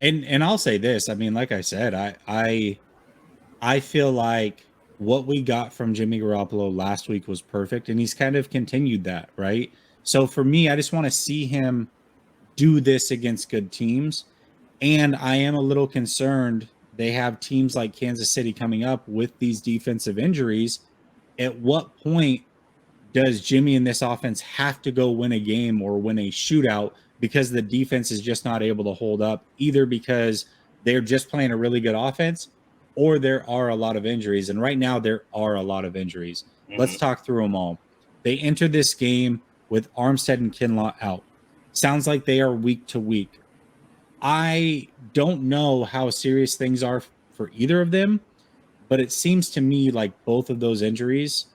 And I'll say this. I mean, like I said, I feel like what we got from Jimmy Garoppolo last week was perfect, and he's kind of continued that, right? So for me, I just want to see him do this against good teams. And I am a little concerned they have teams like Kansas City coming up with these defensive injuries. At what point does Jimmy and this offense have to go win a game or win a shootout because the defense is just not able to hold up, either because they're just playing a really good offense or there are a lot of injuries? And right now, there are a lot of injuries. Let's Hmm. talk through them all. They entered this game with Armstead and Kinlaw out. Sounds like they are week to week. I don't know how serious things are for either of them, but it seems to me like both of those injuries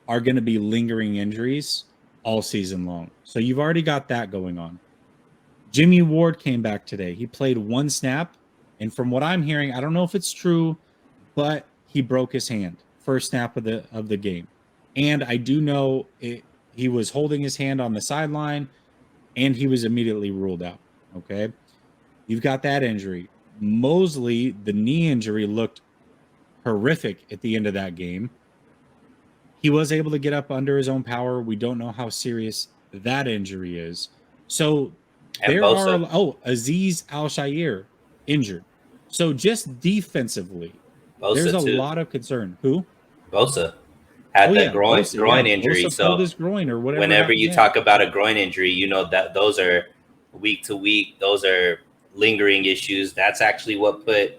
are going to be lingering injuries all season long. So you've already got that going on. Jimmy Ward came back today. He played one snap, and from what I'm hearing, I don't know if it's true, but he broke his hand first snap of the game. And I do know he was holding his hand on the sideline, and he was immediately ruled out. Okay, you've got that injury. Mosley, the knee injury looked horrific at the end of that game. He was able to get up under his own power. We don't know how serious that injury is. So And there are, Bosa, Aziz Al Shair injured. So just defensively, there's Bosa a too. lot of concern. Who? Bosa Oh had the yeah, groin Bosa. Yeah, groin injury. Bosa pulled So his groin or whatever whenever happened you there. talk about a groin injury, you know that those are week to week. Those are lingering issues. That's actually what put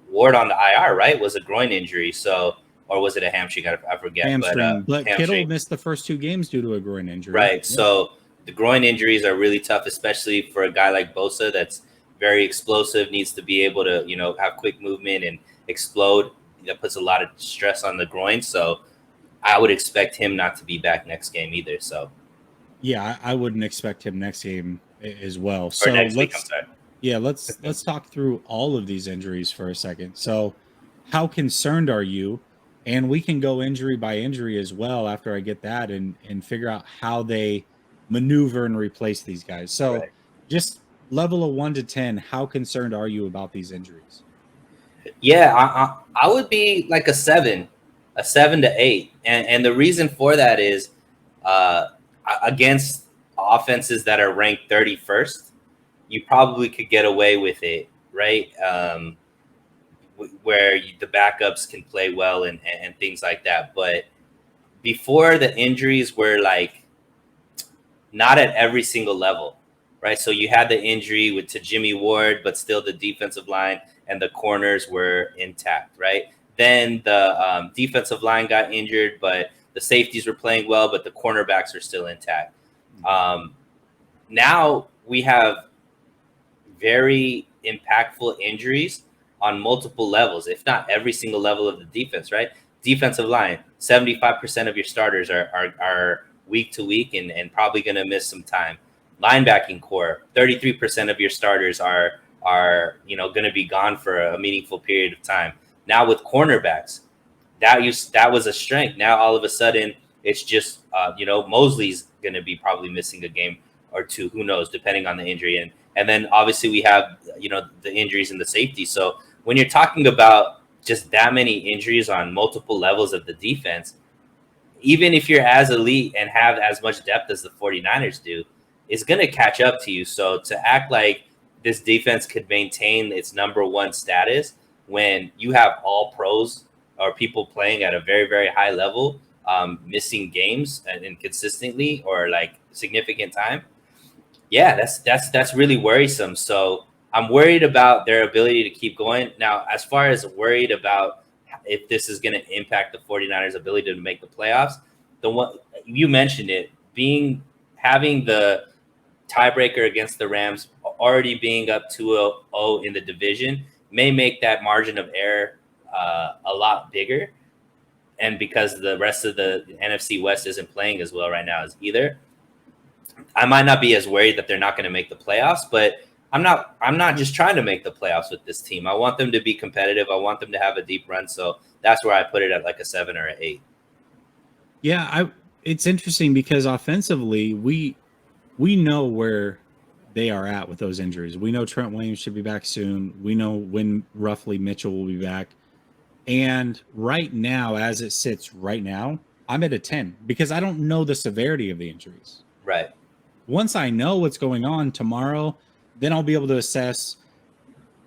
Ward on the IR, right? Was a groin injury. So, or was it a hamstring? I forget, but Hamstring. But Kittle hamstring. missed the first two games due to a groin injury. Right. Yeah. So the groin injuries are really tough, especially for a guy like Bosa that's very explosive, needs to be able to, have quick movement and explode. That puts a lot of stress on the groin. So I would expect him not to be back next game either. So, Yeah, I wouldn't expect him next game as well. or So next week, I'm sorry. let's talk through all of these injuries for a second. So, how concerned are you? And we can go injury by injury as well after I get that and figure out how they maneuver and replace these guys. So, Right. just level of 1 to 10, how concerned are you about these injuries? Yeah, I would be like a 7 to 8, and the reason for that is uh, against offenses that are ranked 31st, you probably could get away with it, right? Where the backups can play well and things like that. But before the injuries were like not at every single level, right? So you had the injury to Jimmy Ward, but still the defensive line and the corners were intact, right? Then the defensive line got injured, but the safeties were playing well, but the cornerbacks are still intact. Um, Now we have very impactful injuries on multiple levels, if not every single level of the defense, right? Defensive line, 75% of your starters are week to week and probably going to miss some time. Linebacking core, 33% of your starters are going to be gone for a meaningful period of time. Now with cornerbacks, that was a strength. Now all of a sudden it's just Mosley's going to be probably missing a game or two, who knows, depending on the injury. And then obviously we have the injuries and the safety. So when you're talking about just that many injuries on multiple levels of the defense, even if you're as elite and have as much depth as the 49ers do, it's going to catch up to you. So to act like this defense could maintain its number one status when you have all pros or people playing at a very, very high level, missing games and consistently or like significant time, yeah, that's really worrisome. So I'm worried about their ability to keep going. Now, as far as worried about if this is going to impact the 49ers' ability to make the playoffs, the one you mentioned it, being having the tiebreaker against the Rams already being up 2-0 in the division may make that margin of error a lot bigger. And because the rest of the NFC West isn't playing as well right now as either, I might not be as worried that they're not going to make the playoffs, but I'm not just trying to make the playoffs with this team. I want them to be competitive. I want them to have a deep run. So that's where I put it at like a 7 or 8. Yeah, I it's interesting because offensively, we know where they are at with those injuries. We know Trent Williams should be back soon. We know when roughly Mitchell will be back. And right now, as it sits right now, I'm at a 10 because I don't know the severity of the injuries. Right. Once I know what's going on tomorrow, then I'll be able to assess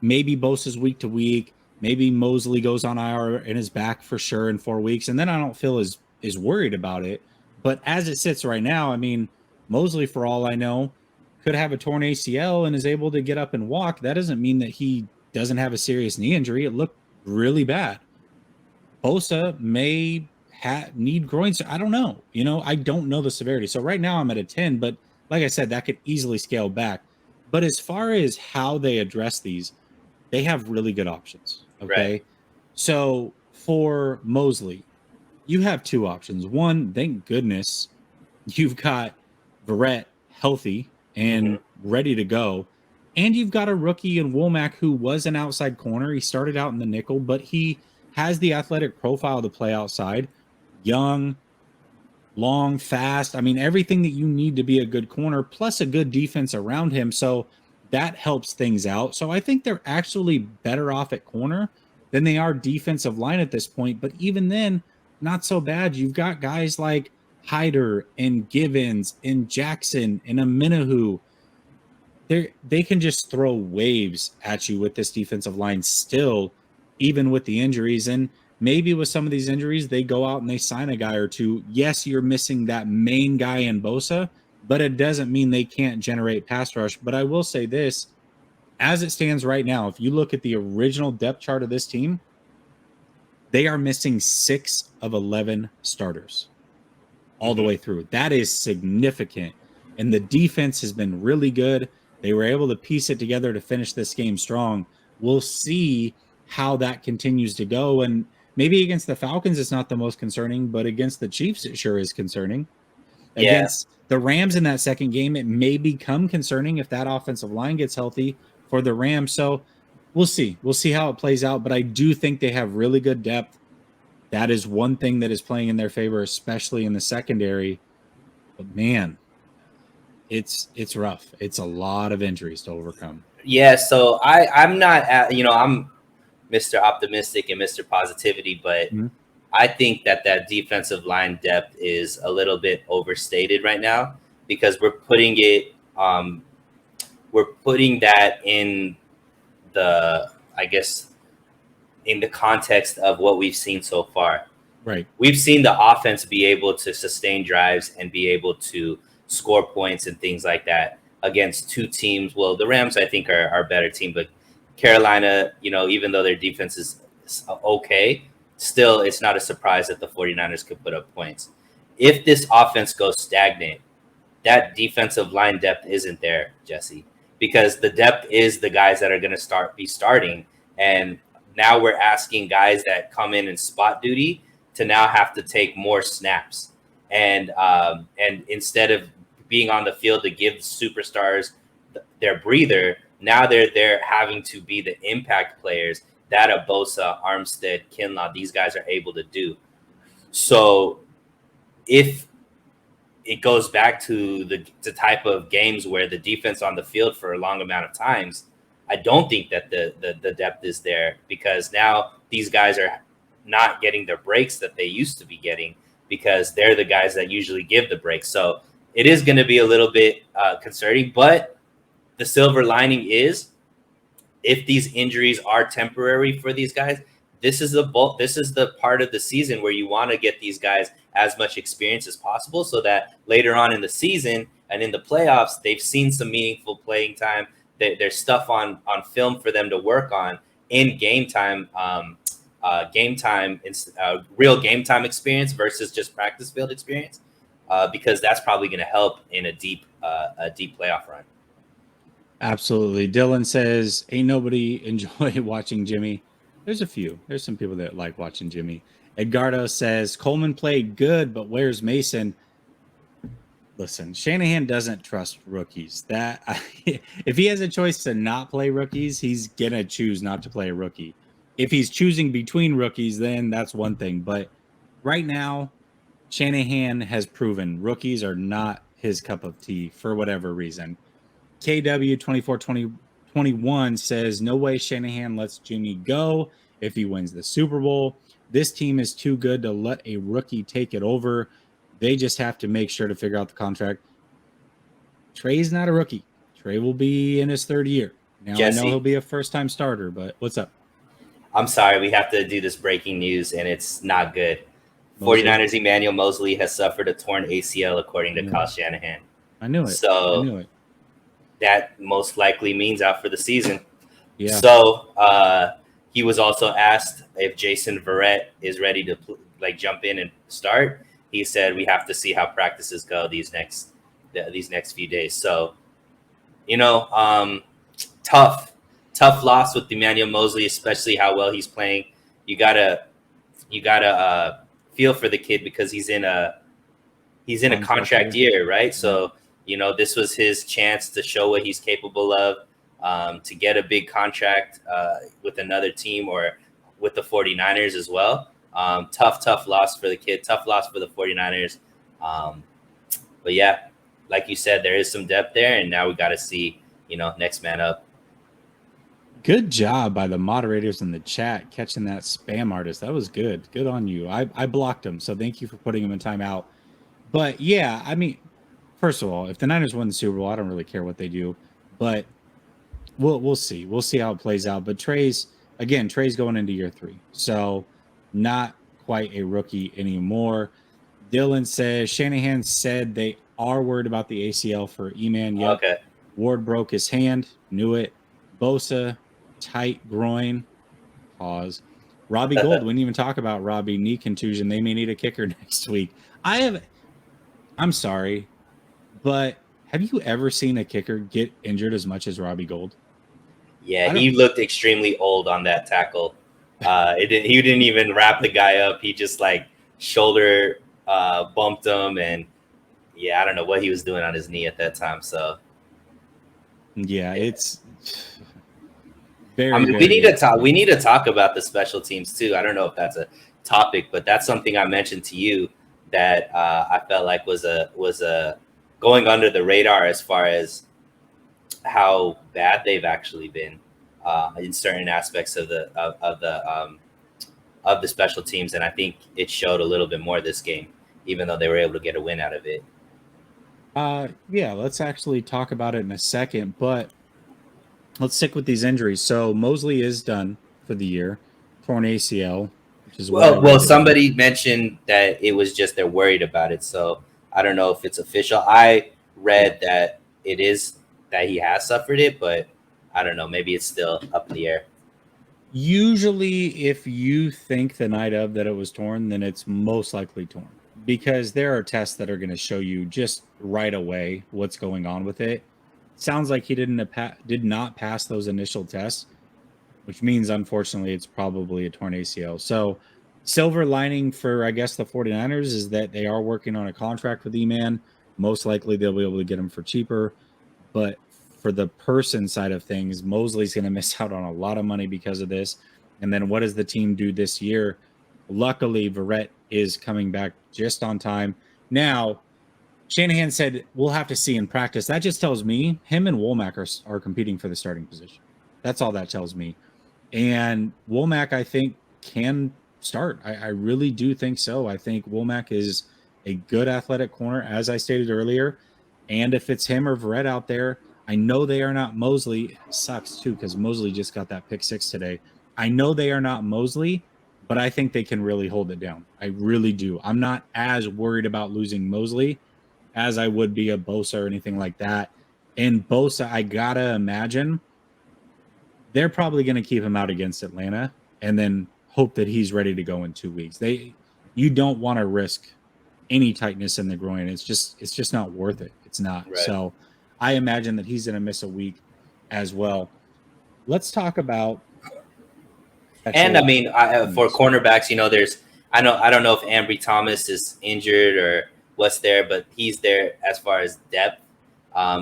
maybe Bosa's week to week. Maybe Mosley goes on IR and is back for sure in 4 weeks. And then I don't feel as worried about it. But as it sits right now, I mean, Mosley, for all I know, could have a torn ACL and is able to get up and walk. That doesn't mean that he doesn't have a serious knee injury. It looked really bad. Bosa may need groin. I don't know. I don't know the severity. So right now I'm at a 10, but like I said, that could easily scale back. But as far as how they address these, they have really good options. Okay. Right. So for Mosley, you have two options. One, thank goodness you've got Verrett healthy and ready to go. And you've got a rookie in Womack who was an outside corner. He started out in the nickel, but he has the athletic profile to play outside. Young, long, fast. I mean, everything that you need to be a good corner, plus a good defense around him. So that helps things out. So I think they're actually better off at corner than they are defensive line at this point. But even then, not so bad. You've got guys like Hyder and Givens and Jackson and Aminahu. They can just throw waves at you with this defensive line still, even with the injuries. And maybe with some of these injuries, they go out and they sign a guy or two. Yes, you're missing that main guy in Bosa, but it doesn't mean they can't generate pass rush. But I will say this, as it stands right now, if you look at the original depth chart of this team, they are missing 6 of 11 starters all the way through. That is significant. And the defense has been really good. They were able to piece it together to finish this game strong. We'll see how that continues to go. And maybe against the Falcons, it's not the most concerning, but against the Chiefs, it sure is concerning. Yeah. Against the Rams in that second game, it may become concerning if that offensive line gets healthy for the Rams. So we'll see. We'll see how it plays out. But I do think they have really good depth. That is one thing that is playing in their favor, especially in the secondary. But man, it's rough. It's a lot of injuries to overcome. Yeah, so I'm not at, I'm Mr. Optimistic and Mr. Positivity, but I think that defensive line depth is a little bit overstated right now because we're putting that in the, I guess, in the context of what we've seen so far. Right. We've seen the offense be able to sustain drives and be able to score points and things like that against two teams. Well, the Rams, I think, are a better team, but Carolina, even though their defense is okay, still it's not a surprise that the 49ers could put up points. If this offense goes stagnant, that defensive line depth isn't there, Jesse, because the depth is the guys that are going to be starting. And now we're asking guys that come in spot duty to now have to take more snaps. And instead of being on the field to give the superstars their breather, now they're having to be the impact players that a Bosa, Armstead, Kinlaw, these guys are able to do. So if it goes back to the type of games where the defense on the field for a long amount of times, I don't think that the depth is there because now these guys are not getting the breaks that they used to be getting because they're the guys that usually give the breaks. So it is going to be a little bit concerning, but the silver lining is if these injuries are temporary for these guys, this is the part of the season where you want to get these guys as much experience as possible so that later on in the season and in the playoffs, they've seen some meaningful playing time. There's stuff on film for them to work on in game time, real game time experience versus just practice field experience, because that's probably going to help in a deep playoff run. Absolutely. Dylan says, ain't nobody enjoy watching Jimmy. There's a few. There's some people that like watching Jimmy. Edgardo says, Coleman played good, but where's Mason? Listen, Shanahan doesn't trust rookies. If he has a choice to not play rookies, he's going to choose not to play a rookie. If he's choosing between rookies, then that's one thing. But right now, Shanahan has proven rookies are not his cup of tea for whatever reason. KW 2421 says, no way Shanahan lets Jimmy go if he wins the Super Bowl. This team is too good to let a rookie take it over. They just have to make sure to figure out the contract. Trey's not a rookie. Trey will be in his third year. Now, I know he'll Jesse, be a first-time starter, but what's up? I'm sorry, we have to do this breaking news, and it's not good. Mosley? 49ers Emmanuel Mosley has suffered a torn ACL, according to Kyle it. Shanahan. I knew it. I So knew it. that most likely means out for the season. Yeah. So he was also asked if Jason Verrett is ready to jump in and start. He said we have to see how practices go these next few days. So, tough loss with Emmanuel Mosley, especially how well he's playing. You gotta feel for the kid because he's in a contract year, right? So, this was his chance to show what he's capable of, to get a big contract with another team or with the 49ers as well. Tough loss for the kid, tough loss for the 49ers. But yeah, like you said, there is some depth there, and now we got to see, next man up. Good job by the moderators in the chat catching that spam artist. That was good. Good on you. I blocked him, so thank you for putting him in timeout. But yeah, I mean, first of all, if the Niners win the Super Bowl, I don't really care what they do. But we'll see. We'll see how it plays out. But Trey's going into year 3, so not quite a rookie anymore. Dylan says Shanahan said they are worried about the ACL for E-Man. Yep. Okay. Ward broke his hand. Knew it. Bosa, tight groin. Pause. Robbie Gold. We didn't even talk about Robbie. Knee contusion. They may need a kicker next week. I'm sorry, but have you ever seen a kicker get injured as much as Robbie Gold? Yeah, he looked extremely old on that tackle. He didn't even wrap the guy up. He just shoulder bumped him, and yeah, I don't know what he was doing on his knee at that time. So yeah, it's very. I mean, we need to talk about the special teams too. I don't know if that's a topic, but that's something I mentioned to you that I felt like was a going under the radar as far as how bad they've actually been in certain aspects of the special teams, and I think it showed a little bit more this game, even though they were able to get a win out of it. Yeah, let's actually talk about it in a second, but let's stick with these injuries. So Mosley is done for the year, torn ACL, which is well. Somebody mentioned that it was just they're worried about it, so I don't know if it's official. I read that it is that he has suffered it, but I don't know. Maybe it's still up in the air. Usually, if you think the night of that it was torn, then it's most likely torn because there are tests that are going to show you just right away what's going on with it. Sounds like he did not pass those initial tests, which means, unfortunately, it's probably a torn ACL. So silver lining for, I guess, the 49ers is that they are working on a contract with E-Man. Most likely they'll be able to get him for cheaper. But for the person side of things, Mosley's going to miss out on a lot of money because of this. And then what does the team do this year? Luckily, Verrett is coming back just on time. Now, Shanahan said we'll have to see in practice. That just tells me him and Womack are competing for the starting position. That's all that tells me. And Womack, I think, can start. I really do think so. I think Womack is a good athletic corner, as I stated earlier. And if it's him or Verrett out there, I know they are not Mosley. It sucks, too, because Mosley just got that pick 6 today. I know they are not Mosley, but I think they can really hold it down. I really do. I'm not as worried about losing Mosley as I would be a Bosa or anything like that. And Bosa, I got to imagine they're probably going to keep him out against Atlanta and then hope that he's ready to go in 2 weeks. You don't want to risk any tightness in the groin. It's just not worth it. It's not. Right. So I imagine that he's going to miss a week as well. Let's talk about. And I mean, for cornerbacks, I don't know if Ambry Thomas is injured or what's there, but he's there as far as depth.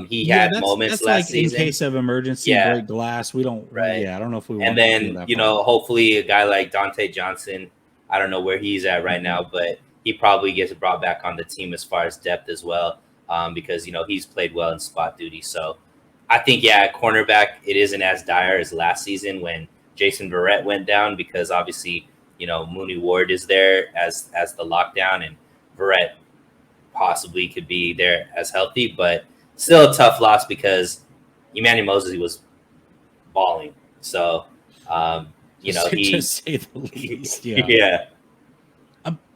He had moments last season. In case of emergency, break glass. We don't. Right. Yeah, I don't know if we. And then hopefully a guy like Dante Johnson. I don't know where he's at right now, but he probably gets brought back on the team as far as depth as well, because he's played well in spot duty. So I think, yeah, cornerback, it isn't as dire as last season when Jason Verrett went down, because obviously, Mooney Ward is there as the lockdown, and Verrett possibly could be there as healthy, but still a tough loss because Emmanuel Mosley was balling. So, to say the least. Yeah. yeah.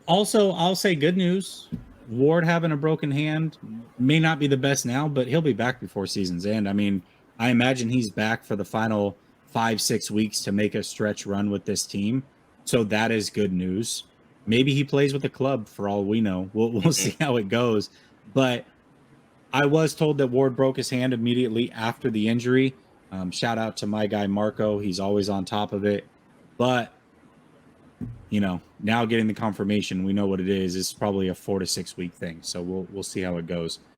Also, I'll say good news. Ward having a broken hand may not be the best now, but he'll be back before season's end. I mean, I imagine he's back for the final 5-6 weeks to make a stretch run with this team. So that is good news. Maybe he plays with the club for all we know. We'll see how it goes. But I was told that Ward broke his hand immediately after the injury. Shout out to my guy Marco. He's always on top of it. But now getting the confirmation, we know what it is. It's probably a 4 to 6 week thing. So we'll see how it goes.